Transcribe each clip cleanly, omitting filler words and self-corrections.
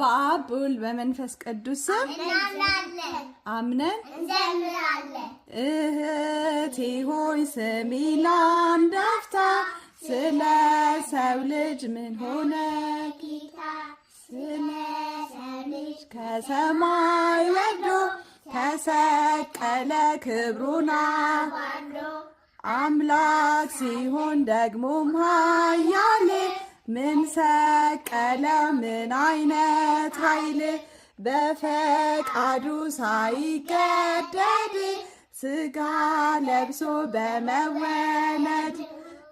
በአብ በወልድ በመንፈስ ቅዱስ አምነን እንዘምራለን። እህቴ ሆይ ስሚ ለአንድ አፍታ፣ ስለ ሰው ልጅ ምን ሆነ ጌታ? ስለ ሰው ልጅ ከሰማይ ወርዶ ተሰቀለ ክብሩን አዋርዶ አምላክ ሲሆን ደግሞም ኃያል ምን ሰቀለ ምን አይነት ኃይል በፈቃዱ ሳይገደድ ስጋ ለብሶ በመወለድ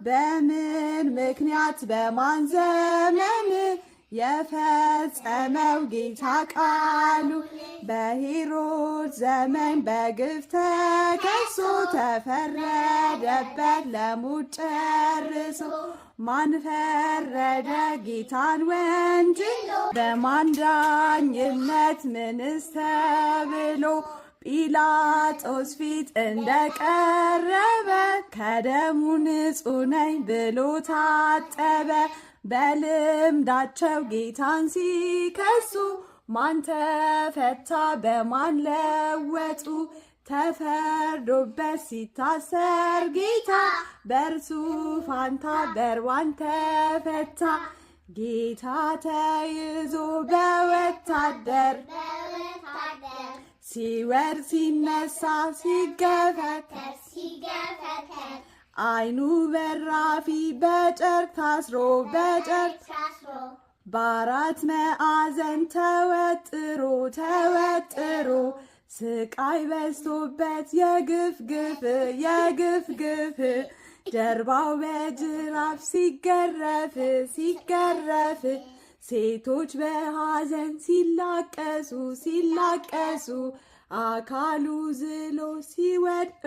በምን ምክንያት በማን ዘመን የፈጸመው ጌታ ቃሉ በሄሮድስ ዘመን በግፍ ተከሶ ተፈረደበት ለሞት ጨርሶ ማን ፈረደ ጌታን ወንጅሎ በማን ዳኝነት ምንስ ተብሎ ጲላጦስ ፊት እንደቀረበ ከደሙ ንጹሕ ነኝ ብሎ ታጠበ። በልምዳቸው ጌታን ሲከሱ ማን ተፈታ በማን ለወጡ ተፈርዶበት ሲታሰር ጌታ በእርሱ ፋንታ በርባን ተፈታ። ጌታ ተይዞ በወታደር ሲወርድ ሲነሳ ሲገፈተር አይኑ በራፊ በጨርቅ ታስሮ በአራት ማዕዘን ተወጥሮ ስቃይ በዝቶበት የግፍ ግፍ ጀርባው በጅራፍ ሲገረፍ ሴቶች በሐዘን ሲላቀሱ አካሉ ዝሎ ሲወድቅ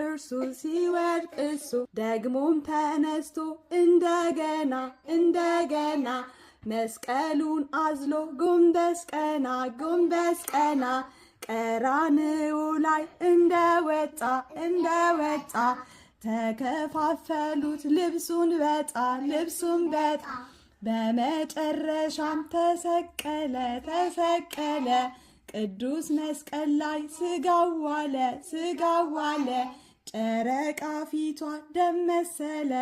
እርሱ ደግሞም ተነስቶ እንደገና መስቀሉን አዝሎ ጎንበስ ቀና ቀራንዮ ላይ እንደወጣ ተከፋፈሉት ልብሱን በጣ በመጨረሻም ተሰቀለ ቅዱስ መስቀል ላይ ስጋው ዋለ ጨረቃ ፊቷ ደም መሰለ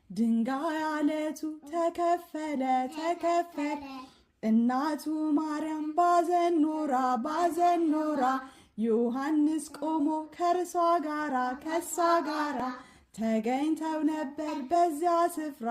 ድንጋይ አለቱ ተከፈለ እናቱ ማርያም ባዘን ኖራ ዮሐንስ ቆሞ ከእርሷ ጋራ ተገኝተው ነበር በዚያ ስፍራ